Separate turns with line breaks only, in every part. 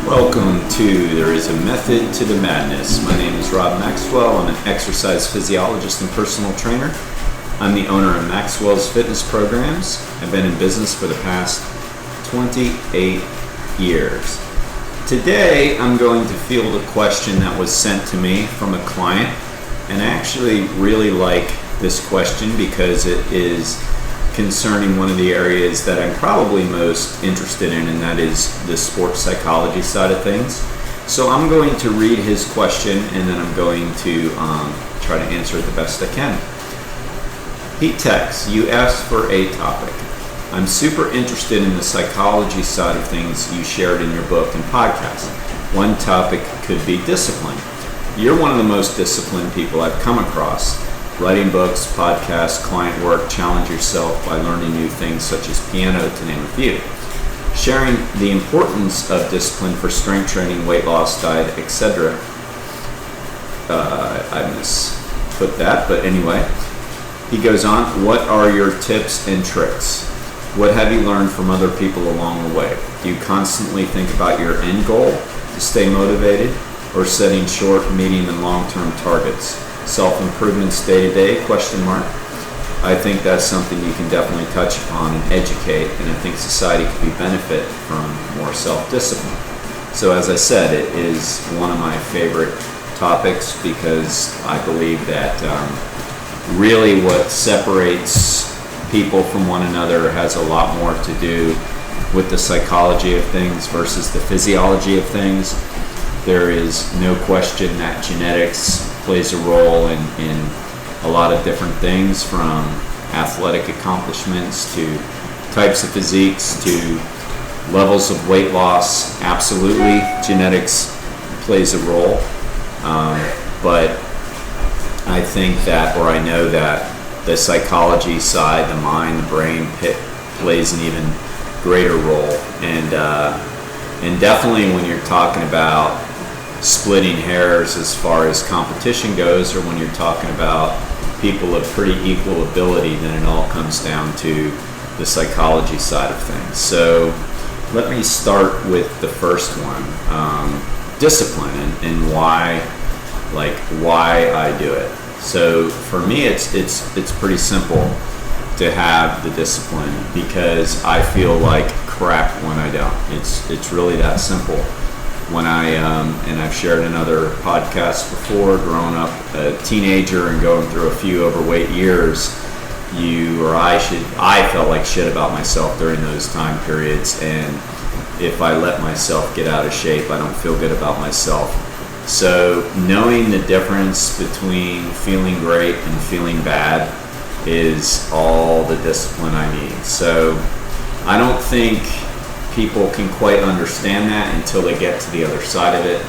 Welcome to There is a Method to the Madness. My name is Rob Maxwell. I'm an exercise physiologist and personal trainer. I'm the owner of Maxwell's Fitness Programs. I've been in business for the past 28 years. Today, I'm going to field a question that was sent to me from a client, and I actually really like this question because it is concerning one of the areas that I'm probably most interested in, and that is the sports psychology side of things. So I'm going to read his question, and then I'm going to try to answer it the best I can. He texts, "You asked for a topic. I'm super interested in the psychology side of things you shared in your book and podcast. One topic could be discipline. You're one of the most disciplined people I've come across. Writing books, podcasts, client work, challenge yourself by learning new things such as piano, to name a few. Sharing the importance of discipline for strength training, weight loss, diet, etc." I misput that, but anyway. He goes on, "What are your tips and tricks? What have you learned from other people along the way? Do you constantly think about your end goal to stay motivated, or setting short, medium, and long-term targets? Self-improvements day to day, ? I think that's something you can definitely touch upon and educate, and I think society could be benefit from more self-discipline." So as I said, it is one of my favorite topics because I believe that really what separates people from one another has a lot more to do with the psychology of things versus the physiology of things. There is no question that genetics plays a role in a lot of different things, from athletic accomplishments to types of physiques to levels of weight loss. Absolutely, genetics plays a role. But I think that, or I know that, the psychology side, the mind, the brain, plays an even greater role. And definitely when you're talking about splitting hairs as far as competition goes, or when you're talking about people of pretty equal ability, then it all comes down to the psychology side of things. So let me start with the first one, discipline, and why I do it. So for me, it's pretty simple to have the discipline because I feel like crap when I don't. It's really that simple. When and I've shared in other podcasts before, growing up a teenager and going through a few overweight years, I felt like shit about myself during those time periods, and if I let myself get out of shape, I don't feel good about myself. So knowing the difference between feeling great and feeling bad is all the discipline I need. So I don't think people can quite understand that until they get to the other side of it.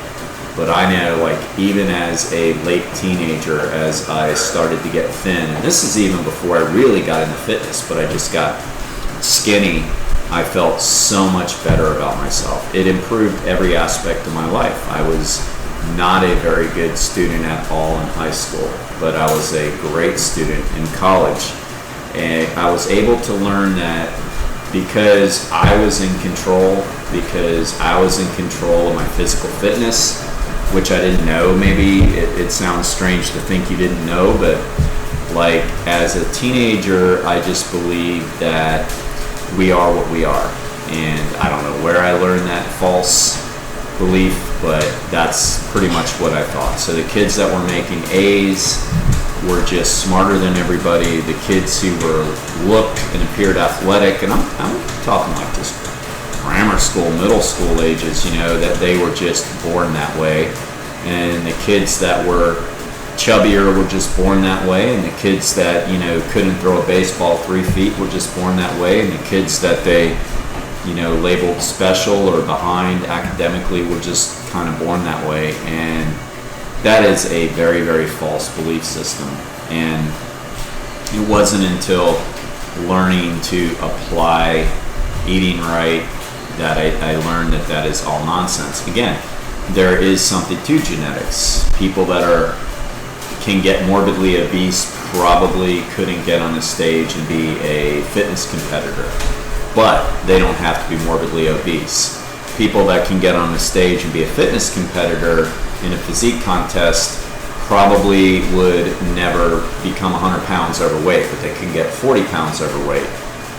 But I know, like, even as a late teenager, as I started to get thin, and this is even before I really got into fitness, but I just got skinny, I felt so much better about myself. It improved every aspect of my life. I was not a very good student at all in high school, but I was a great student in college. And I was able to learn that because I was in control of my physical fitness, which I didn't know. Maybe it sounds strange to think you didn't know, but like as a teenager, I just believed that we are what we are. And I don't know where I learned that false belief, but that's pretty much what I thought. So the kids that were making A's were just smarter than everybody. The kids who looked and appeared athletic, and I'm talking like just grammar school, middle school ages, that they were just born that way. And the kids that were chubbier were just born that way, and the kids that, couldn't throw a baseball 3 feet were just born that way, and the kids that they, labeled special or behind academically were just kind of born that way. And that is a very, very false belief system. And it wasn't until learning to apply eating right that I learned that is all nonsense. Again, there is something to genetics. People that can get morbidly obese probably couldn't get on the stage and be a fitness competitor, but they don't have to be morbidly obese. people that can get on the stage and be a fitness competitor in a physique contest probably would never become 100 pounds overweight, but they can get 40 pounds overweight,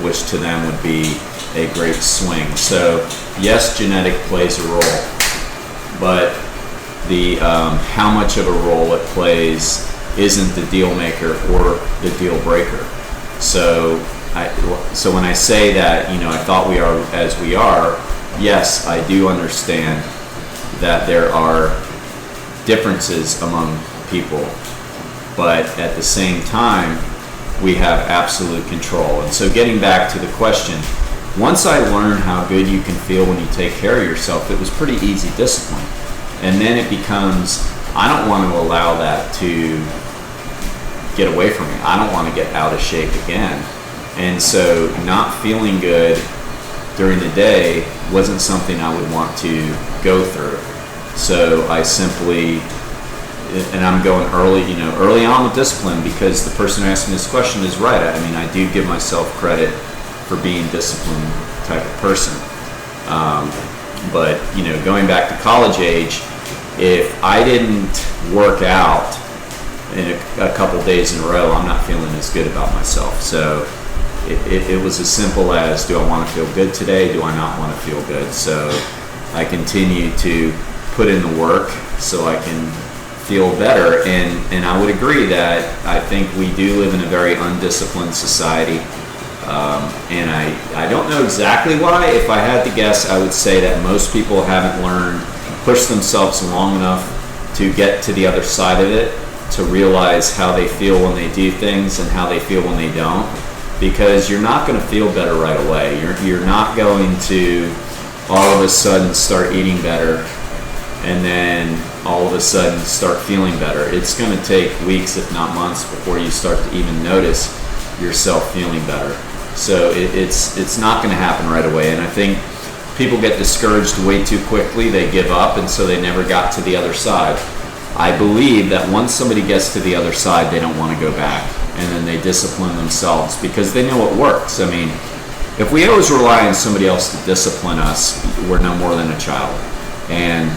which to them would be a great swing. So yes, genetic plays a role, but the how much of a role it plays isn't the deal maker or the deal breaker. So when I say that, I thought we are as we are, yes, I do understand that there are differences among people, but at the same time, we have absolute control. And so getting back to the question, once I learned how good you can feel when you take care of yourself, it was pretty easy discipline. And then it becomes, I don't want to allow that to get away from me. I don't want to get out of shape again. And so not feeling good during the day wasn't something I would want to go through. So I simply, and I'm going early on with discipline, because the person who asked me this question is right. I mean, I do give myself credit for being a disciplined type of person. But, going back to college age, if I didn't work out in a couple days in a row, I'm not feeling as good about myself. So it was as simple as, do I want to feel good today? Do I not want to feel good? So I continue to put in the work so I can feel better. And I would agree that I think we do live in a very undisciplined society. And I don't know exactly why. If I had to guess, I would say that most people haven't learned, pushed themselves long enough to get to the other side of it, to realize how they feel when they do things and how they feel when they don't. Because you're not going to feel better right away. You're not going to all of a sudden start eating better and then all of a sudden start feeling better. It's going to take weeks, if not months, before you start to even notice yourself feeling better. So it's not going to happen right away. And I think people get discouraged way too quickly. They give up, and so they never got to the other side. I believe that once somebody gets to the other side, they don't want to go back, and then they discipline themselves because they know it works. I mean, if we always rely on somebody else to discipline us, we're no more than a child, and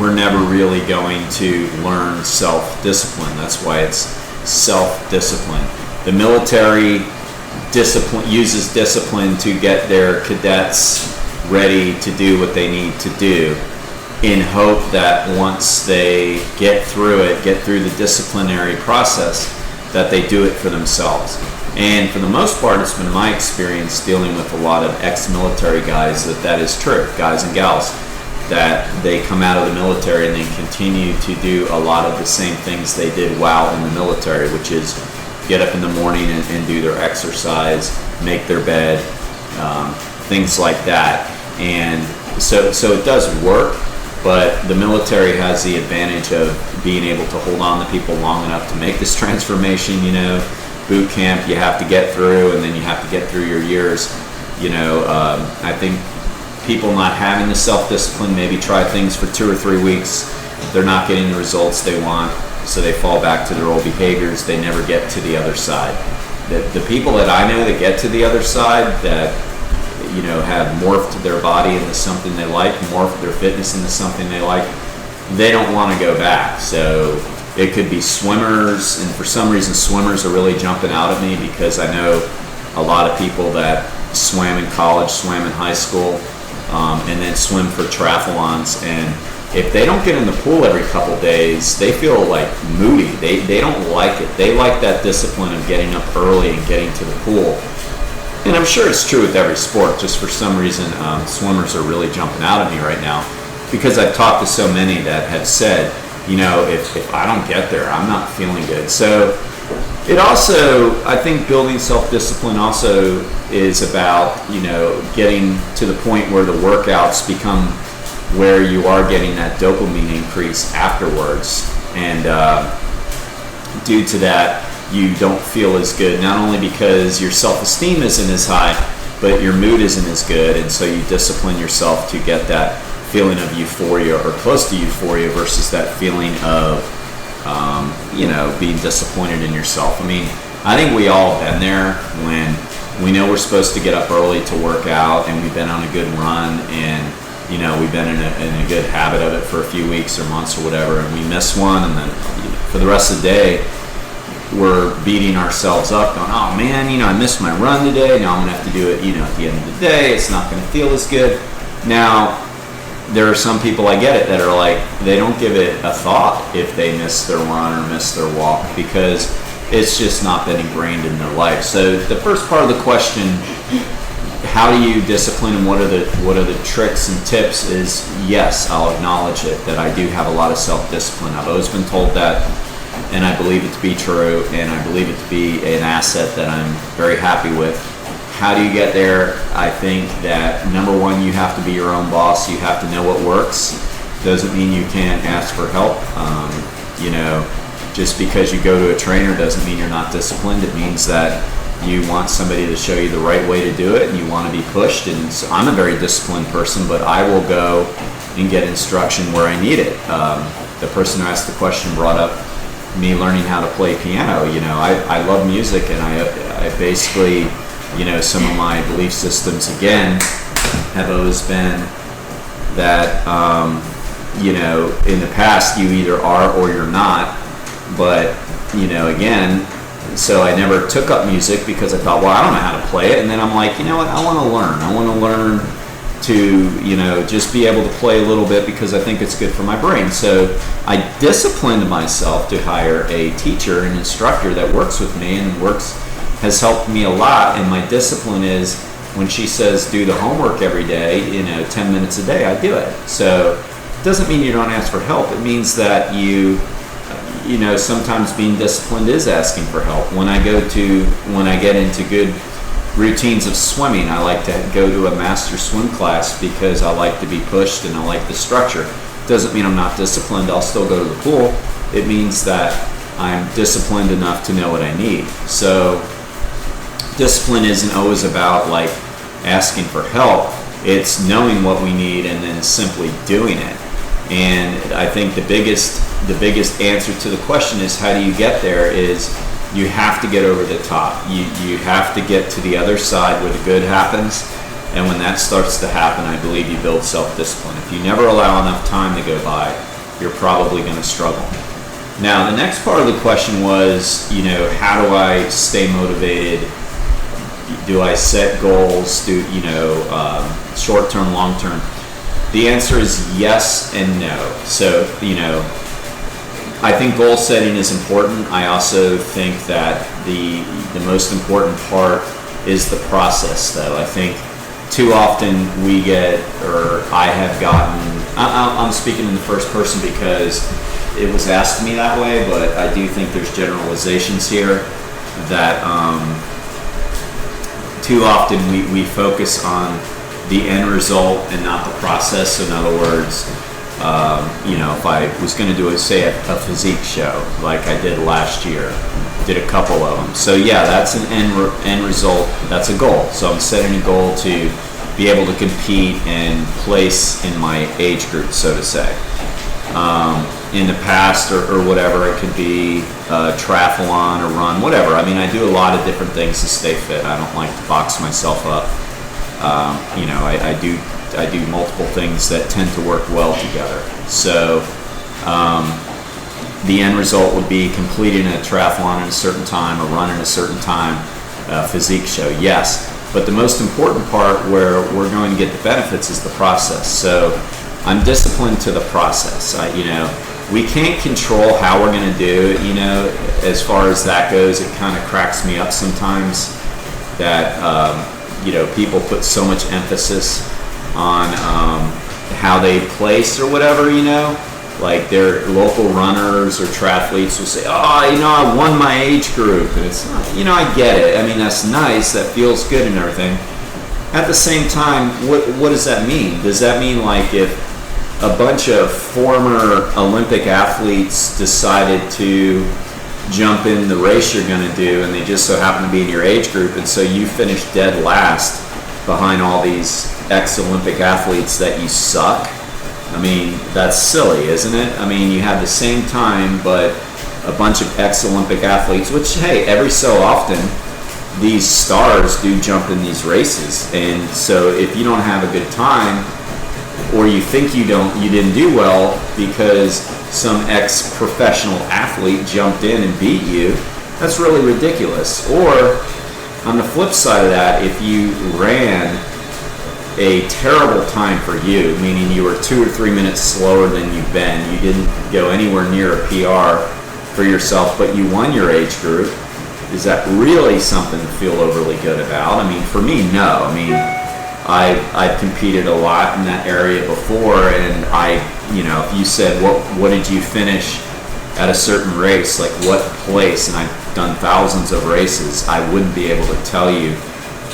we're never really going to learn self-discipline. That's why it's self-discipline. The military uses discipline to get their cadets ready to do what they need to do, in hope that once they get through the disciplinary process, that they do it for themselves. And for the most part, it's been my experience dealing with a lot of ex-military guys that is true, guys and gals, that they come out of the military and they continue to do a lot of the same things they did while in the military, which is get up in the morning and do their exercise, make their bed, things like that. And so it does work, but the military has the advantage of being able to hold on to people long enough to make this transformation. Boot camp you have to get through, and then you have to get through your years. I think people not having the self-discipline maybe try things for 2 or 3 weeks. They're not getting the results they want, so they fall back to their old behaviors. They never get to the other side. The people that I know that get to the other side, that have morphed their body into something they like, morphed their fitness into something they like, they don't want to go back. So it could be swimmers, and for some reason swimmers are really jumping out at me, because I know a lot of people that swam in college, swam in high school, and then swim for triathlons, and if they don't get in the pool every couple days, they feel like moody. They don't like it. They like that discipline of getting up early and getting to the pool. And I'm sure it's true with every sport. Just for some reason, swimmers are really jumping out at me right now, because I've talked to so many that have said, if I don't get there, I'm not feeling good. So it also, I think building self-discipline also is about, getting to the point where the workouts become where you are getting that dopamine increase afterwards. And due to that, you don't feel as good, not only because your self-esteem isn't as high, but your mood isn't as good, and so you discipline yourself to get that feeling of euphoria or close to euphoria versus that feeling of being disappointed in yourself. I mean, I think we all been there when we know we're supposed to get up early to work out, and we've been on a good run, and we've been in a good habit of it for a few weeks or months or whatever, and we miss one, and then for the rest of the day, we're beating ourselves up, going, oh man, I missed my run today. Now I'm gonna have to do it, at the end of the day. It's not gonna feel as good. Now, there are some people, I get it, that are like, they don't give it a thought if they miss their run or miss their walk, because it's just not been ingrained in their life. So the first part of the question, how do you discipline and what are the tricks and tips, is yes, I'll acknowledge it, that I do have a lot of self-discipline. I've always been told that, and I believe it to be true, and I believe it to be an asset that I'm very happy with. How do you get there? I think that number one, you have to be your own boss. You have to know what works. Doesn't mean you can't ask for help. Just because you go to a trainer doesn't mean you're not disciplined. It means that you want somebody to show you the right way to do it, and you want to be pushed. And so I'm a very disciplined person, but I will go and get instruction where I need it. The person who asked the question brought up me learning how to play piano. I love music, and I basically, some of my belief systems, again, have always been that, in the past, you either are or you're not. But, again, so I never took up music because I thought, well, I don't know how to play it. And then I'm like, what? I want to learn. I want to learn to, just be able to play a little bit because I think it's good for my brain. So I disciplined myself to hire a teacher, an instructor that works with me and has helped me a lot. And my discipline is, when she says do the homework every day, 10 minutes a day, I do it. So it doesn't mean you don't ask for help. It means that sometimes being disciplined is asking for help. When I get into good routines of swimming, I like to go to a master swim class because I like to be pushed and I like the structure. Doesn't mean I'm not disciplined. I'll still go to the pool. It means that I'm disciplined enough to know what I need. So discipline isn't always about like asking for help. It's knowing what we need and then simply doing it. And I think the biggest answer to the question is, how do you get there, is you have to get over the top. You have to get to the other side where the good happens. And when that starts to happen, I believe you build self-discipline. If you never allow enough time to go by, you're probably going to struggle. Now, the next part of the question was, how do I stay motivated? Do I set goals? Short-term, long-term? The answer is yes and no. So, I think goal setting is important. I also think that the most important part is the process, though. I think too often I have gotten, I'm speaking in the first person because it was asked to me that way, but I do think there's generalizations here that too often we focus on the end result and not the process. So in other words, if I was going to do a physique show like I did last year, did a couple of them. So yeah, that's an end result. That's a goal. So I'm setting a goal to be able to compete and place in my age group, so to say. In the past or whatever, it could be a triathlon or run, whatever. I mean, I do a lot of different things to stay fit. I don't like to box myself up. I do multiple things that tend to work well together. So the end result would be completing a triathlon in a certain time, a run in a certain time, a physique show, yes. But the most important part where we're going to get the benefits is the process. So I'm disciplined to the process. We can't control how we're going to do it. As far as that goes, it kind of cracks me up sometimes that people put so much emphasis on how they place or whatever, like their local runners or triathletes will say, I won my age group. And it's not, I get it. I mean, that's nice. That feels good and everything. At the same time, what does that mean? Does that mean like if a bunch of former Olympic athletes decided to jump in the race you're going to do and they just so happen to be in your age group, and so you finish dead last behind all these ex-Olympic athletes, that you suck? I mean, that's silly, isn't it? I mean, you have the same time, but a bunch of ex-Olympic athletes, which, hey, every so often, these stars do jump in these races. And so if you don't have a good time, or you think you didn't do well because some ex-professional athlete jumped in and beat you, that's really ridiculous. Or on the flip side of that, if you ran a terrible time for you, meaning you were 2 or 3 minutes slower than you've been, you didn't go anywhere near a PR for yourself, but you won your age group, is that really something to feel overly good about? I mean, for me, no. I mean, I've competed a lot in that area before, and if you said, what did you finish at a certain race, like what place, and I've done thousands of races, I wouldn't be able to tell you.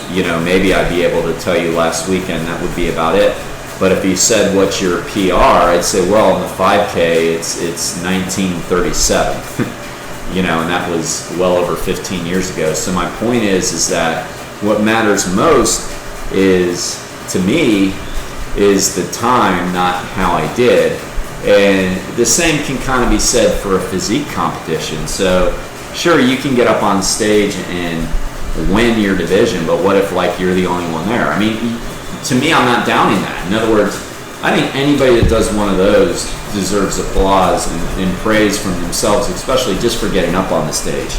Maybe I'd be able to tell you last weekend, that would be about it. But if you said, what's your PR, I'd say, well, in the 5K, it's 1937. And that was well over 15 years ago. So my point is that what matters most to me, is the time, not how I did. And the same can kind of be said for a physique competition. So sure, you can get up on stage and win your division, but what if you're the only one there? I mean, to me, I'm not downing that. In other words, I think anybody that does one of those deserves applause and praise from themselves, especially just for getting up on the stage.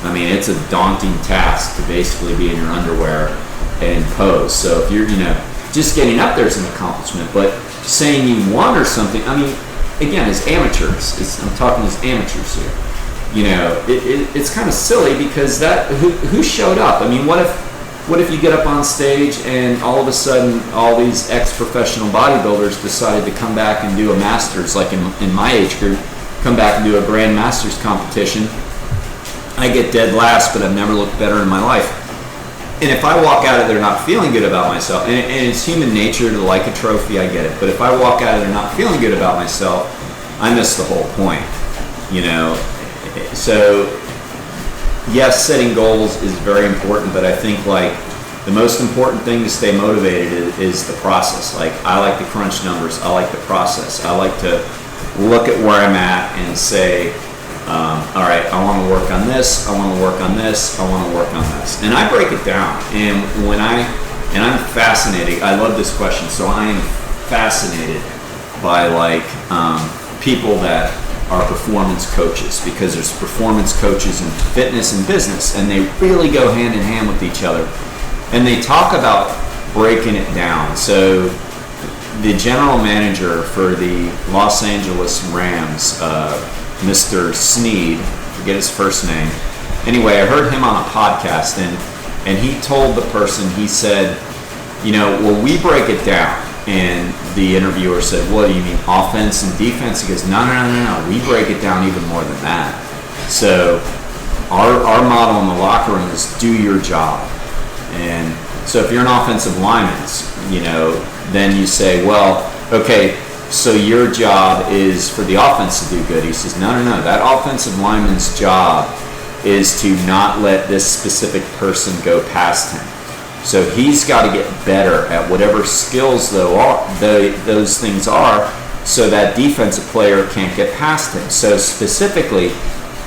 I mean, it's a daunting task to basically be in your underwear and pose. So if you're, just getting up there is an accomplishment, but saying you won or something, I mean, again, as amateurs, I'm talking as amateurs here. It's kind of silly because who showed up? I mean, what if you get up on stage and all of a sudden all these ex-professional bodybuilders decided to come back and do a masters, like in my age group, come back and do a grand masters competition. I get dead last, but I've never looked better in my life. And if I walk out of there not feeling good about myself, and it's human nature to like a trophy, I get it. But if I walk out of there not feeling good about myself, I miss the whole point, So, yes, setting goals is very important, but I think the most important thing to stay motivated is the process. I like to crunch numbers. I like the process. I like to look at where I'm at and say, all right, I want to work on this. I want to work on this. I want to work on this. And I break it down. And I'm fascinated. I love this question. So I am fascinated by people that are performance coaches, because there's performance coaches in fitness and business, and they really go hand in hand with each other. And they talk about breaking it down. So the general manager for the Los Angeles Rams, Mr. Snead, forget his first name. Anyway, I heard him on a podcast, and he told the person, he said, well, we break it down. And the interviewer said, what do you mean, offense and defense? He goes, no, we break it down even more than that. So our model in the locker room is do your job. And so if you're an offensive lineman, then you say, well, okay, so your job is for the offense to do good. He says, no, that offensive lineman's job is to not let this specific person go past him. So he's got to get better at whatever skills those things are, so that defensive player can't get past him. So specifically,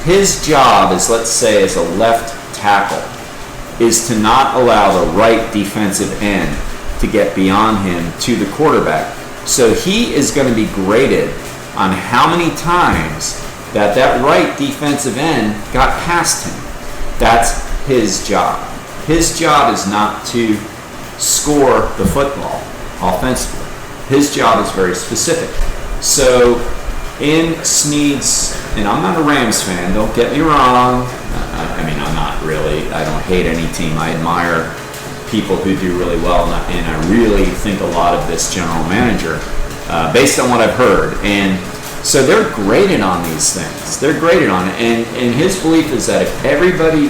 his job is, let's say, as a left tackle, is to not allow the right defensive end to get beyond him to the quarterback. So he is going to be graded on how many times that right defensive end got past him. That's his job. His job is not to score the football offensively. His job is very specific. So in Snead's, and I'm not a Rams fan, don't get me wrong. I mean, I'm not really. I don't hate any team. I admire people who do really well, and I really think a lot of this general manager, based on what I've heard. And so they're graded on these things. They're graded on it. And his belief is that if everybody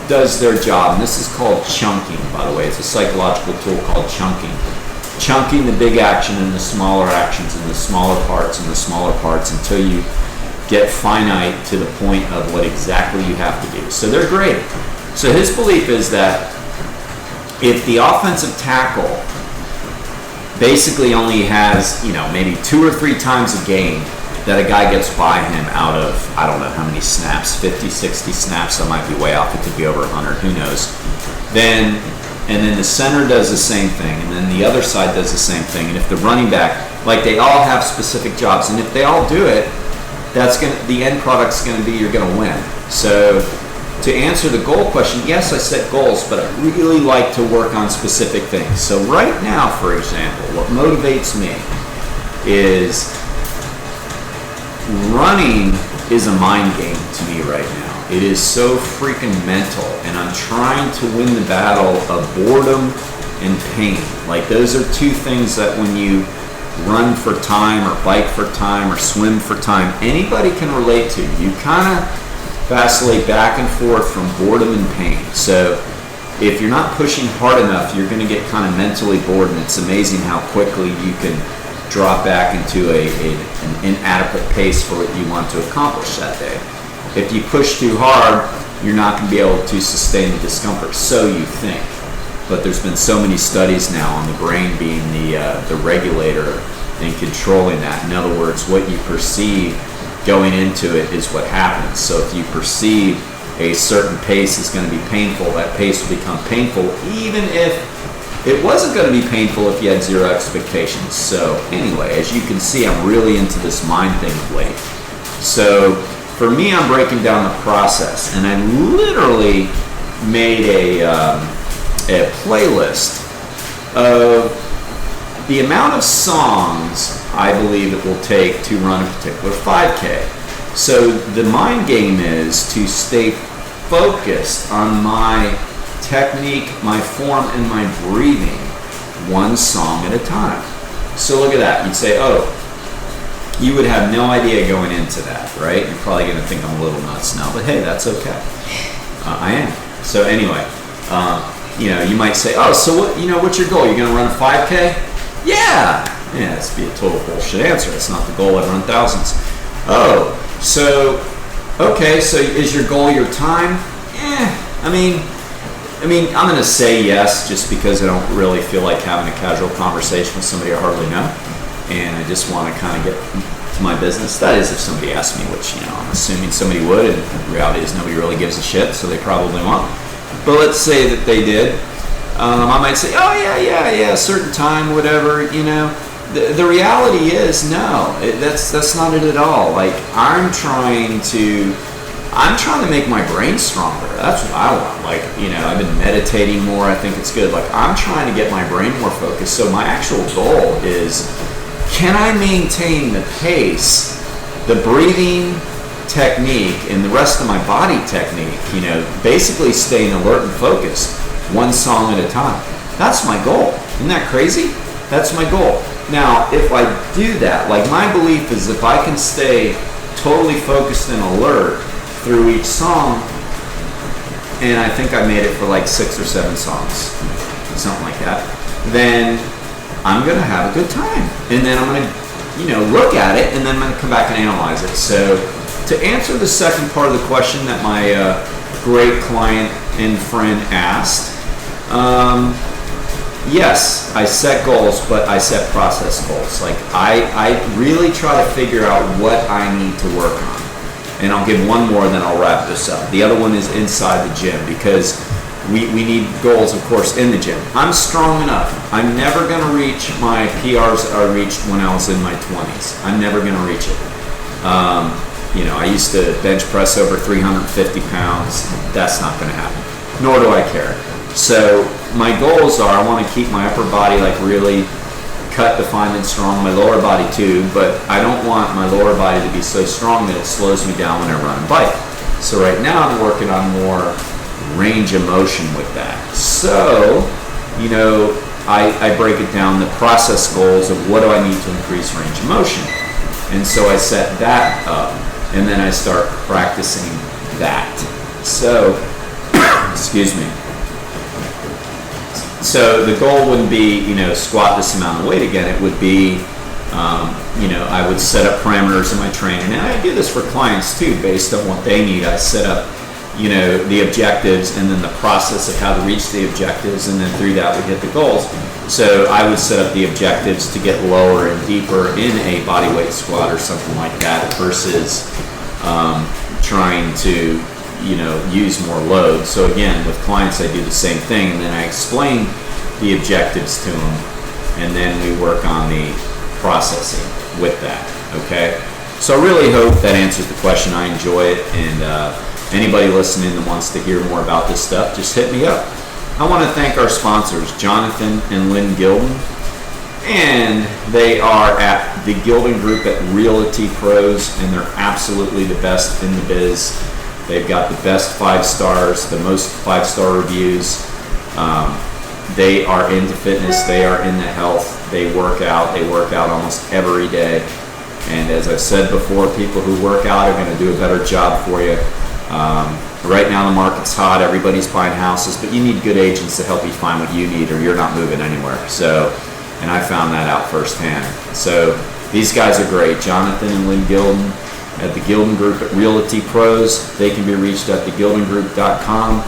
does their job, and this is called chunking, by the way. It's a psychological tool called chunking. Chunking the big action into smaller actions and the smaller parts and the smaller parts until you get finite to the point of what exactly you have to do. So they're graded. So his belief is that if the offensive tackle basically only has, maybe 2 or 3 times a game that a guy gets by him out of, I don't know how many snaps, 50, 60 snaps, I might be way off, it could be over 100, who knows, then and then the center does the same thing, and then the other side does the same thing. And if the running back, like they all have specific jobs, and if they all do it, the end product's gonna be you're gonna win. So to answer the goal question, yes, I set goals, but I really like to work on specific things. So right now, for example, what motivates me is running is a mind game to me right now. It is so freaking mental, and I'm trying to win the battle of boredom and pain. Like those are two things that when you run for time or bike for time or swim for time, anybody can relate to. You kind of vacillate back and forth from boredom and pain. So if you're not pushing hard enough, you're going to get kind of mentally bored, and it's amazing how quickly you can drop back into an inadequate pace for what you want to accomplish that day. If you push too hard, you're not going to be able to sustain the discomfort, so you think. But there's been so many studies now on the brain being the regulator and controlling that. In other words, what you perceive going into it is what happens. So if you perceive a certain pace is going to be painful, that pace will become painful, even if it wasn't going to be painful if you had zero expectations. So anyway, as you can see, I'm really into this mind thing of late. So for me, I'm breaking down the process, and I literally made a playlist of the amount of songs I believe it will take to run a particular 5K. So the mind game is to stay focused on my technique, my form, and my breathing, one song at a time. So look at that. You'd say, oh, you would have no idea going into that, right? You're probably going to think I'm a little nuts now, but hey, that's okay. I am. So anyway, you might say, oh, so what? What's your goal? You're going to run a 5K? Yeah. That's be a total bullshit answer. That's not the goal. I run thousands. Oh, so okay. So is your goal your time? I mean, I'm going to say yes, just because I don't really feel like having a casual conversation with somebody I hardly know, and I just want to kind of get to my business. That is, if somebody asked me, which I'm assuming somebody would, and the reality is nobody really gives a shit, so they probably won't. But let's say that they did. I might say, oh yeah, a certain time, whatever. The reality is no. That's not it at all. Like I'm trying to make my brain stronger. That's what I want. Like, I've been meditating more. I think it's good. Like, I'm trying to get my brain more focused. So my actual goal is, can I maintain the pace, the breathing technique, and the rest of my body technique, basically staying alert and focused, one song at a time. That's my goal. Isn't that crazy? That's my goal. Now, if I do that, like my belief is if I can stay totally focused and alert through each song, and I think I made it for like 6 or 7 songs, something like that, then I'm going to have a good time. And then I'm going to, look at it, and then I'm going to come back and analyze it. So to answer the second part of the question that my great client and friend asked, yes, I set goals, but I set process goals. Like I really try to figure out what I need to work on. And I'll give one more, and then I'll wrap this up. The other one is inside the gym, because we need goals, of course, in the gym. I'm strong enough. I'm never going to reach my PRs that I reached when I was in my 20s. I'm never going to reach it. I used to bench press over 350 pounds. That's not going to happen. Nor do I care. So my goals are, I want to keep my upper body like really cut, defined, and strong, my lower body too, but I don't want my lower body to be so strong that it slows me down when I run and bike. So right now I'm working on more range of motion with that. So, I break it down, the process goals of what do I need to increase range of motion. And so I set that up, and then I start practicing that. So, excuse me. So the goal wouldn't be, squat this amount of weight again. It would be, I would set up parameters in my training. And I do this for clients too, based on what they need. I set up, the objectives, and then the process of how to reach the objectives. And then through that, we hit the goals. So I would set up the objectives to get lower and deeper in a bodyweight squat or something like that, versus trying to, use more load. So again, with clients, I do the same thing, and then I explain the objectives to them, and then we work on the processing with that. Okay. So I really hope that answers the question. I enjoy it, and anybody listening that wants to hear more about this stuff, just hit me up. I want to thank our sponsors, Jonathan and Lynn Gilden, and they are at the Gilden Group at Realty Pros, and they're absolutely the best in the biz. They've got the best 5 stars, the most 5-star reviews. They are into fitness, they are into health, they work out almost every day. And as I've said before, people who work out are going to do a better job for you. Right now the market's hot, everybody's buying houses, but you need good agents to help you find what you need, or you're not moving anywhere. So, and I found that out firsthand. So these guys are great, Jonathan and Lynn Gilden at the Gilden Group at Realty Pros. They can be reached at thegildengroup.com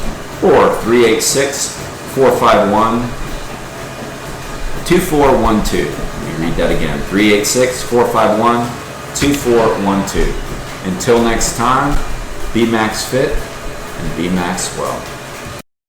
or 386-451-2412. Let me read that again, 386-451-2412. Until next time, be Max Fit and be Max Well.